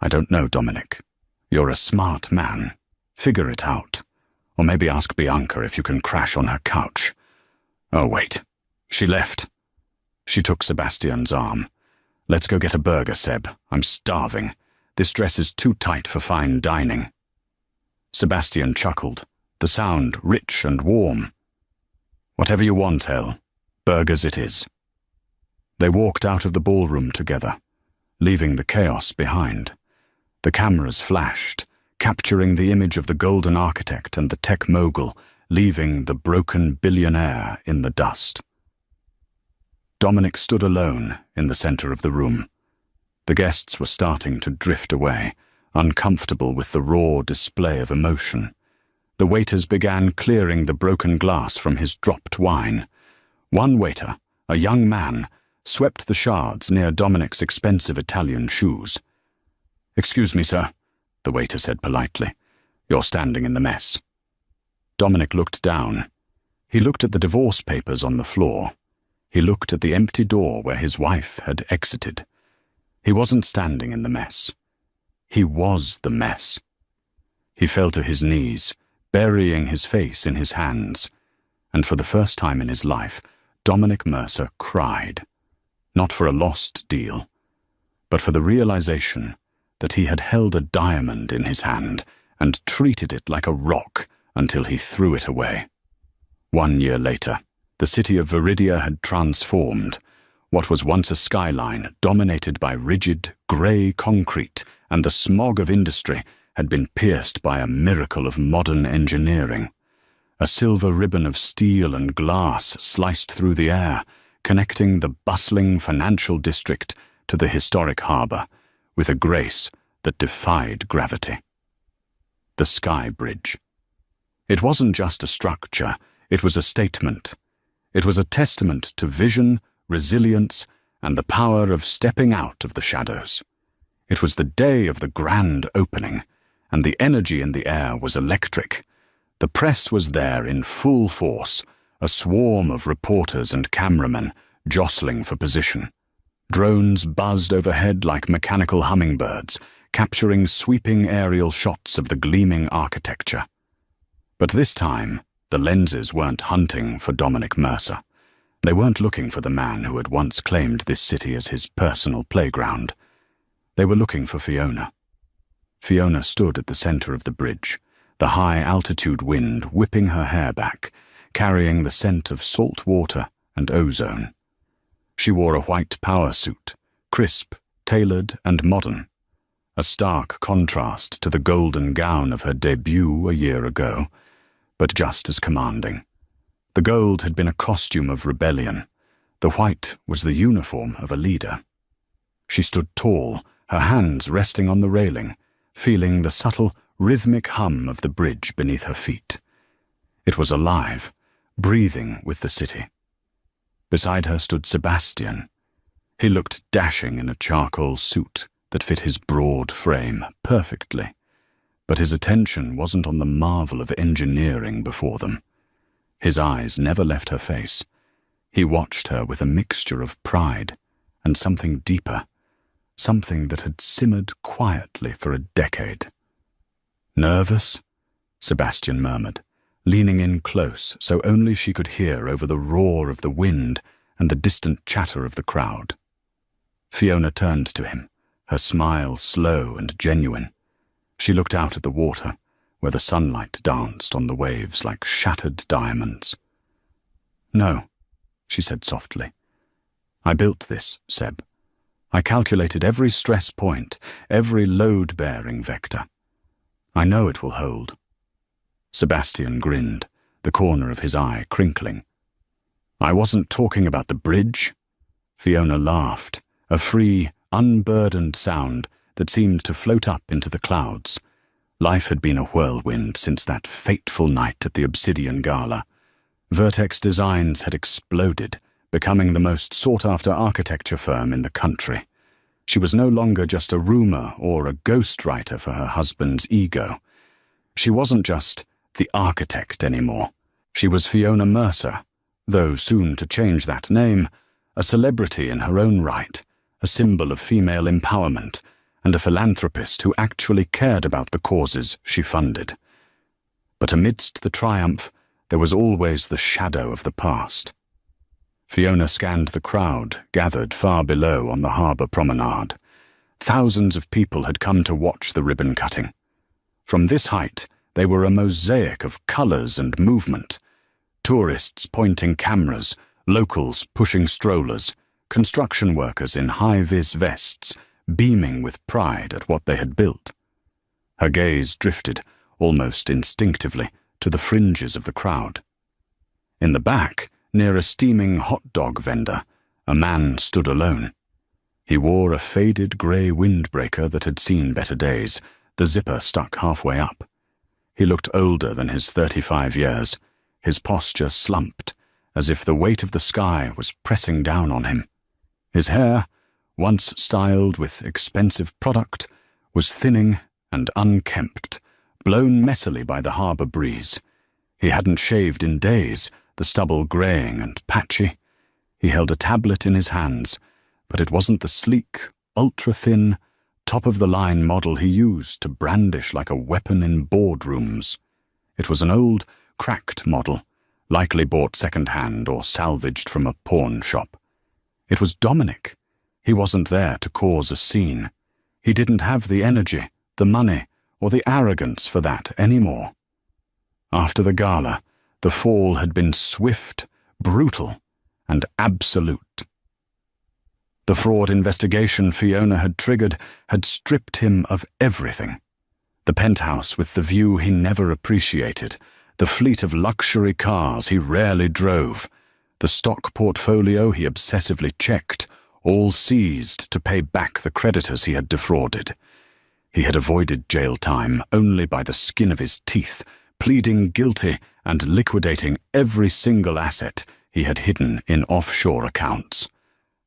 I don't know, Dominic. You're a smart man. Figure it out. Or maybe ask Bianca if you can crash on her couch. Oh, wait. She left. She took Sebastian's arm. Let's go get a burger, Seb. I'm starving. This dress is too tight for fine dining. Sebastian chuckled, the sound rich and warm. Whatever you want, Elle. Burgers it is. They walked out of the ballroom together, leaving the chaos behind. The cameras flashed, capturing the image of the golden architect and the tech mogul, leaving the broken billionaire in the dust. Dominic stood alone in the center of the room. The guests were starting to drift away, uncomfortable with the raw display of emotion. The waiters began clearing the broken glass from his dropped wine. One waiter, a young man, swept the shards near Dominic's expensive Italian shoes. Excuse me, sir, the waiter said politely. You're standing in the mess. Dominic looked down. He looked at the divorce papers on the floor. He looked at the empty door where his wife had exited. He wasn't standing in the mess. He was the mess. He fell to his knees, burying his face in his hands, and for the first time in his life, Dominic Mercer cried, not for a lost deal, but for the realization that he had held a diamond in his hand and treated it like a rock until he threw it away. 1 year later, the city of Viridia had transformed. What was once a skyline dominated by rigid, grey concrete and the smog of industry had been pierced by a miracle of modern engineering. A silver ribbon of steel and glass sliced through the air, connecting the bustling financial district to the historic harbour with a grace that defied gravity. The Sky Bridge. It wasn't just a structure, it was a statement. It was a testament to vision, resilience, and the power of stepping out of the shadows. It was the day of the grand opening, and the energy in the air was electric. The press was there in full force, a swarm of reporters and cameramen jostling for position. Drones buzzed overhead like mechanical hummingbirds, capturing sweeping aerial shots of the gleaming architecture. But this time, the lenses weren't hunting for Dominic Mercer. They weren't looking for the man who had once claimed this city as his personal playground. They were looking for Fiona. Fiona stood at the center of the bridge, the high-altitude wind whipping her hair back, carrying the scent of salt water and ozone. She wore a white power suit, crisp, tailored, and modern, a stark contrast to the golden gown of her debut a year ago, but just as commanding. The gold had been a costume of rebellion. The white was the uniform of a leader. She stood tall, her hands resting on the railing, feeling the subtle, rhythmic hum of the bridge beneath her feet. It was alive, breathing with the city. Beside her stood Sebastian. He looked dashing in a charcoal suit that fit his broad frame perfectly, but his attention wasn't on the marvel of engineering before them. His eyes never left her face. He watched her with a mixture of pride and something deeper, something that had simmered quietly for a decade. "Nervous?" Sebastian murmured, leaning in close so only she could hear over the roar of the wind and the distant chatter of the crowd. Fiona turned to him, her smile slow and genuine. She looked out at the water, where the sunlight danced on the waves like shattered diamonds. "No," she said softly. "I built this, Seb. I calculated every stress point, every load-bearing vector. I know it will hold." Sebastian grinned, the corner of his eye crinkling. "I wasn't talking about the bridge." Fiona laughed, a free, unburdened sound that seemed to float up into the clouds. Life had been a whirlwind since that fateful night at the Obsidian Gala. Vertex Designs had exploded, becoming the most sought-after architecture firm in the country. She was no longer just a rumor or a ghostwriter for her husband's ego. She wasn't just the architect anymore. She was Fiona Mercer, though soon to change that name, a celebrity in her own right, a symbol of female empowerment, and a philanthropist who actually cared about the causes she funded. But amidst the triumph, there was always the shadow of the past. Fiona scanned the crowd gathered far below on the harbour promenade. Thousands of people had come to watch the ribbon cutting. From this height, they were a mosaic of colours and movement. Tourists pointing cameras, locals pushing strollers, construction workers in high-vis vests, beaming with pride at what they had built. Her gaze drifted, almost instinctively, to the fringes of the crowd. In the back, near a steaming hot dog vendor, a man stood alone. He wore a faded grey windbreaker that had seen better days, the zipper stuck halfway up. He looked older than his 35 years, his posture slumped, as if the weight of the sky was pressing down on him. His hair, once styled with expensive product, was thinning and unkempt, blown messily by the harbour breeze. He hadn't shaved in days, the stubble greying and patchy. He held a tablet in his hands, but it wasn't the sleek, ultra-thin, top-of-the-line model he used to brandish like a weapon in boardrooms. It was an old, cracked model, likely bought second-hand or salvaged from a pawn shop. It was Dominic. He wasn't there to cause a scene. He didn't have the energy, the money, or the arrogance for that anymore. After the gala, the fall had been swift, brutal, and absolute. The fraud investigation Fiona had triggered had stripped him of everything. The penthouse with the view he never appreciated, the fleet of luxury cars he rarely drove, the stock portfolio he obsessively checked, all seized to pay back the creditors he had defrauded. He had avoided jail time only by the skin of his teeth, pleading guilty and liquidating every single asset he had hidden in offshore accounts.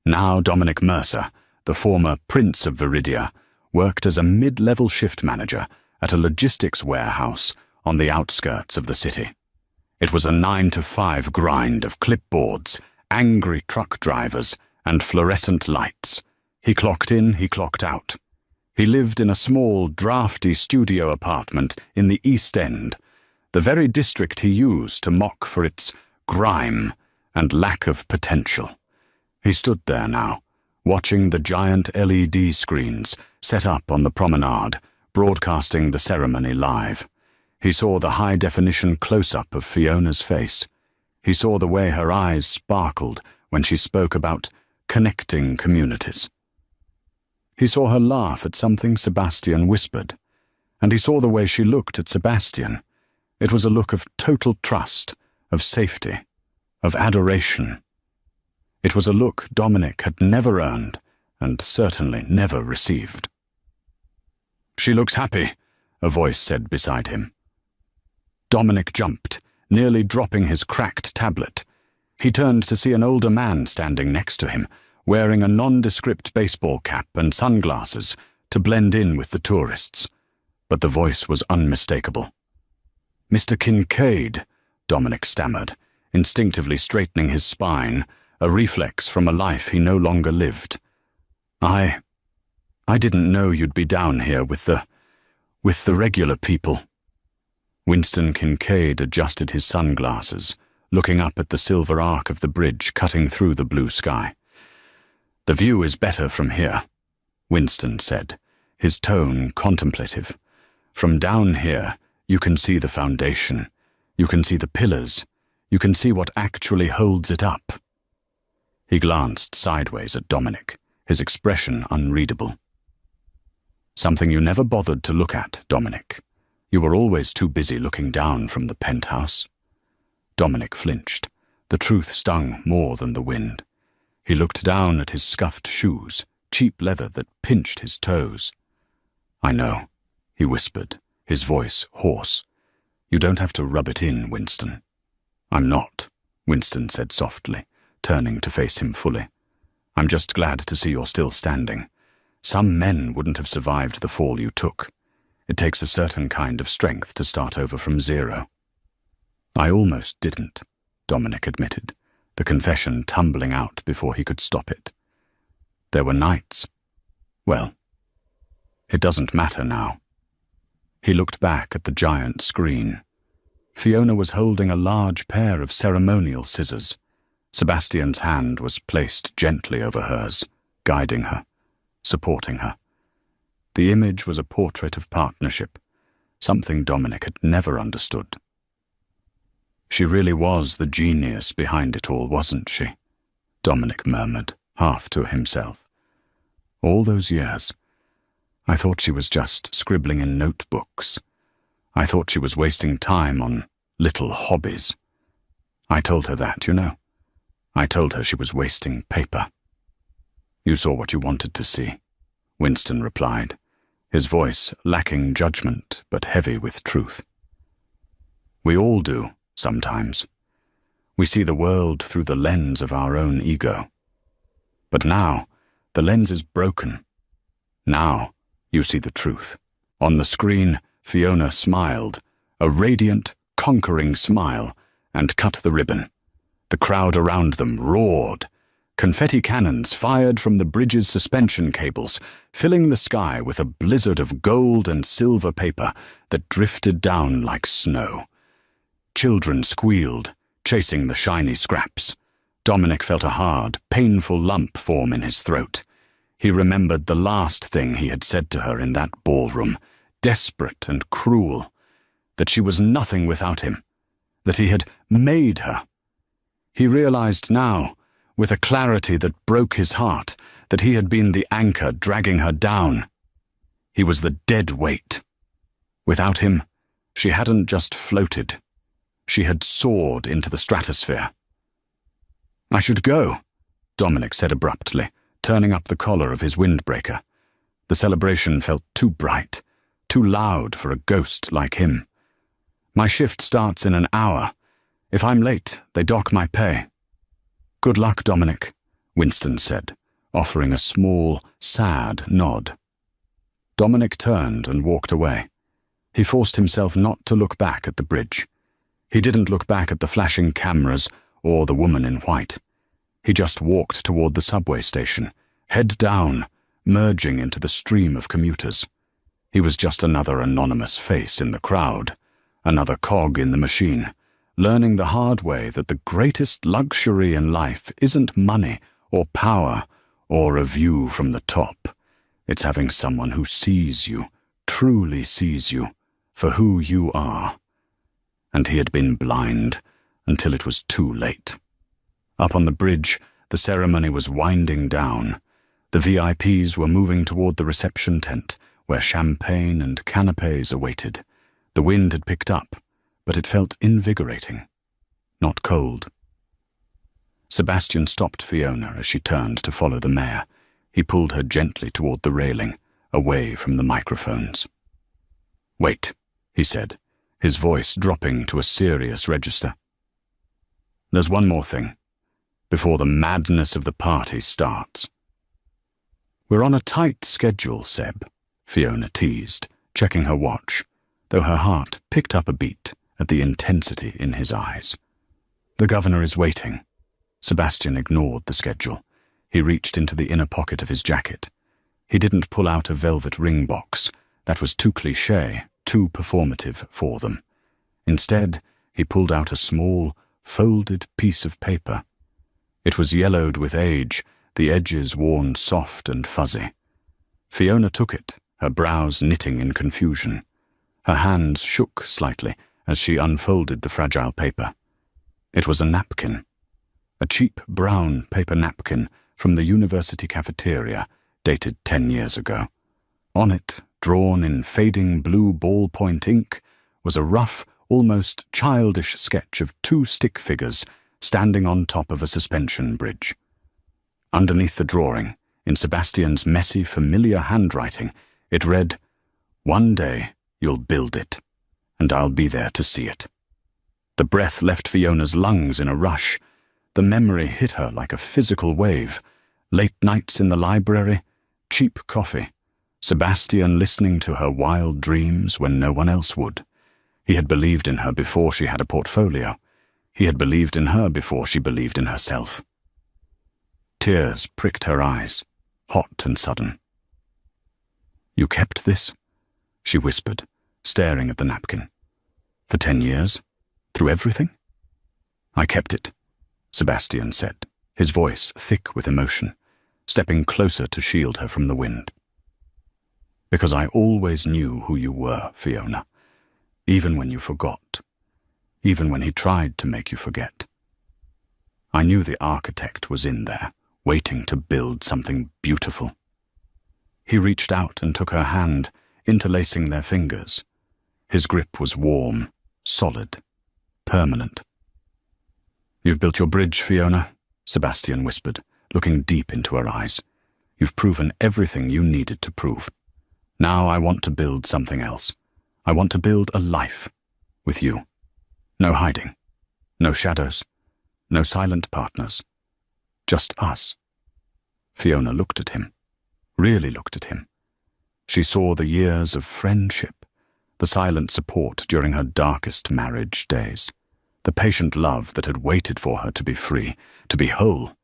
Now Dominic Mercer, the former Prince of Viridia, worked as a mid-level shift manager at a logistics warehouse on the outskirts of the city. It was a 9-to-5 grind of clipboards, angry truck drivers, and fluorescent lights. He clocked in, he clocked out. He lived in a small, drafty studio apartment in the East End, the very district he used to mock for its grime and lack of potential. He stood there now, watching the giant LED screens set up on the promenade, broadcasting the ceremony live. He saw the high-definition close-up of Fiona's face. He saw the way her eyes sparkled when she spoke about connecting communities. He saw her laugh at something Sebastian whispered, and he saw the way she looked at Sebastian. It was a look of total trust, of safety, of adoration. It was a look Dominic had never earned, and certainly never received. "She looks happy," a voice said beside him. Dominic jumped, nearly dropping his cracked tablet. He turned to see an older man standing next to him, wearing a nondescript baseball cap and sunglasses to blend in with the tourists. But the voice was unmistakable. "Mr. Kincaid," Dominic stammered, instinctively straightening his spine, a reflex from a life he no longer lived. I didn't know you'd be down here with the regular people." Winston Kincaid adjusted his sunglasses, looking up at the silver arc of the bridge cutting through the blue sky. "The view is better from here," Winston said, his tone contemplative. "From down here, you can see the foundation. You can see the pillars. You can see what actually holds it up." He glanced sideways at Dominic, his expression unreadable. "Something you never bothered to look at, Dominic. You were always too busy looking down from the penthouse." Dominic flinched. The truth stung more than the wind. He looked down at his scuffed shoes, cheap leather that pinched his toes. "I know," he whispered, his voice hoarse. "You don't have to rub it in, Winston." "I'm not," Winston said softly, turning to face him fully. "I'm just glad to see you're still standing. Some men wouldn't have survived the fall you took. It takes a certain kind of strength to start over from zero." "I almost didn't," Dominic admitted, the confession tumbling out before he could stop it. "There were nights. Well, it doesn't matter now." He looked back at the giant screen. Fiona was holding a large pair of ceremonial scissors. Sebastian's hand was placed gently over hers, guiding her, supporting her. The image was a portrait of partnership, something Dominic had never understood. "She really was the genius behind it all, wasn't she?" Dominic murmured, half to himself. "All those years, I thought she was just scribbling in notebooks. I thought she was wasting time on little hobbies. I told her that, you know. I told her she was wasting paper." "You saw what you wanted to see," Winston replied, his voice lacking judgment but heavy with truth. "We all do, sometimes. We see the world through the lens of our own ego. But now, the lens is broken. Now, you see the truth." On the screen, Fiona smiled, a radiant, conquering smile, and cut the ribbon. The crowd around them roared. Confetti cannons fired from the bridge's suspension cables, filling the sky with a blizzard of gold and silver paper that drifted down like snow. Children squealed, chasing the shiny scraps. Dominic felt a hard, painful lump form in his throat. He remembered the last thing he had said to her in that ballroom, desperate and cruel, that she was nothing without him, that he had made her. He realized now, with a clarity that broke his heart, that he had been the anchor dragging her down. He was the dead weight. Without him, she hadn't just floated. She had soared into the stratosphere. "I should go," Dominic said abruptly, turning up the collar of his windbreaker. The celebration felt too bright, too loud for a ghost like him. "My shift starts in an hour. If I'm late, they dock my pay." "Good luck, Dominic," Winston said, offering a small, sad nod. Dominic turned and walked away. He forced himself not to look back at the bridge. He didn't look back at the flashing cameras or the woman in white. He just walked toward the subway station, head down, merging into the stream of commuters. He was just another anonymous face in the crowd, another cog in the machine, learning the hard way that the greatest luxury in life isn't money or power or a view from the top. It's having someone who sees you, truly sees you, for who you are. And he had been blind until it was too late. Up on the bridge, the ceremony was winding down. The VIPs were moving toward the reception tent, where champagne and canapes awaited. The wind had picked up, but it felt invigorating, not cold. Sebastian stopped Fiona as she turned to follow the mayor. He pulled her gently toward the railing, away from the microphones. "Wait," he said, his voice dropping to a serious register. "There's one more thing, before the madness of the party starts." "We're on a tight schedule, Seb," Fiona teased, checking her watch, though her heart picked up a beat at the intensity in his eyes. "The governor is waiting." Sebastian ignored the schedule. He reached into the inner pocket of his jacket. He didn't pull out a velvet ring box. That was too cliché, too performative for them. Instead, he pulled out a small, folded piece of paper. It was yellowed with age, the edges worn soft and fuzzy. Fiona took it, her brows knitting in confusion. Her hands shook slightly as she unfolded the fragile paper. It was a napkin. A cheap brown paper napkin from the university cafeteria, dated 10 years ago. On it, drawn in fading blue ballpoint ink, was a rough, almost childish sketch of two stick figures standing on top of a suspension bridge. Underneath the drawing, in Sebastian's messy, familiar handwriting, it read, "One day you'll build it, and I'll be there to see it." The breath left Fiona's lungs in a rush. The memory hit her like a physical wave. Late nights in the library, cheap coffee, Sebastian listening to her wild dreams when no one else would. He had believed in her before she had a portfolio. He had believed in her before she believed in herself. Tears pricked her eyes, hot and sudden. "You kept this?" she whispered, staring at the napkin. "For 10 years? Through everything?" "I kept it," Sebastian said, his voice thick with emotion, stepping closer to shield her from the wind. "Because I always knew who you were, Fiona, even when you forgot, even when he tried to make you forget. I knew the architect was in there, waiting to build something beautiful." He reached out and took her hand, interlacing their fingers. His grip was warm, solid, permanent. "You've built your bridge, Fiona," Sebastian whispered, looking deep into her eyes. "You've proven everything you needed to prove. Now I want to build something else. I want to build a life with you. No hiding, no shadows, no silent partners. Just us." Fiona looked at him, really looked at him. She saw the years of friendship, the silent support during her darkest marriage days, the patient love that had waited for her to be free, to be whole.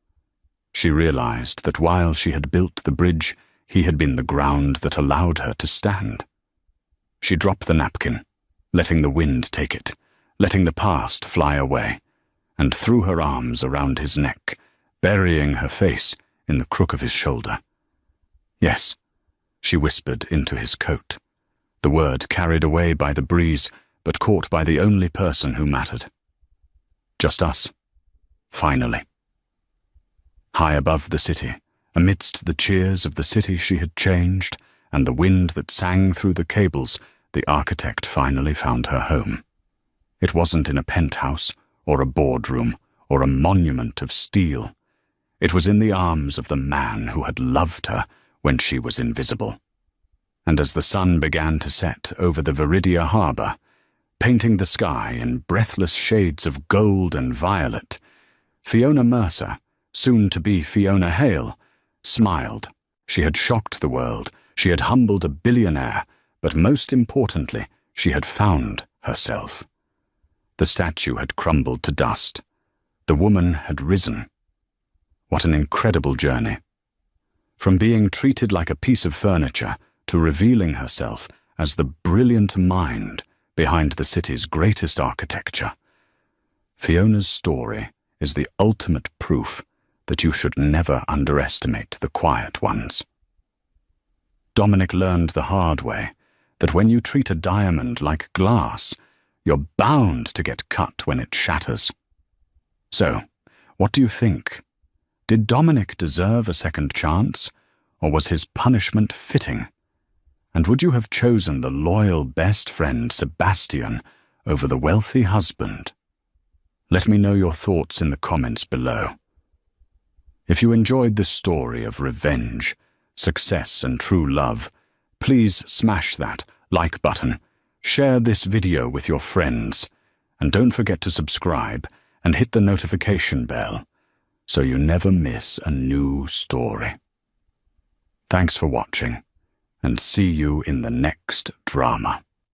She realized that while she had built the bridge, he had been the ground that allowed her to stand. She dropped the napkin, letting the wind take it, letting the past fly away, and threw her arms around his neck, burying her face in the crook of his shoulder. "Yes," she whispered into his coat, the word carried away by the breeze, but caught by the only person who mattered. Just us. Finally. High above the city, amidst the cheers of the city she had changed, and the wind that sang through the cables, the architect finally found her home. It wasn't in a penthouse, or a boardroom, or a monument of steel. It was in the arms of the man who had loved her when she was invisible. And as the sun began to set over the Viridia harbour, painting the sky in breathless shades of gold and violet, Fiona Mercer, soon to be Fiona Hale, smiled. She had shocked the world, she had humbled a billionaire, but most importantly, she had found herself. The statue had crumbled to dust. The woman had risen. What an incredible journey. From being treated like a piece of furniture to revealing herself as the brilliant mind behind the city's greatest architecture. Fiona's story is the ultimate proof that you should never underestimate the quiet ones. Dominic learned the hard way that when you treat a diamond like glass, you're bound to get cut when it shatters. So, what do you think? Did Dominic deserve a second chance, or was his punishment fitting? And would you have chosen the loyal best friend Sebastian over the wealthy husband? Let me know your thoughts in the comments below. If you enjoyed this story of revenge, success and true love, please smash that like button, share this video with your friends, and don't forget to subscribe and hit the notification bell so you never miss a new story. Thanks for watching, and see you in the next drama.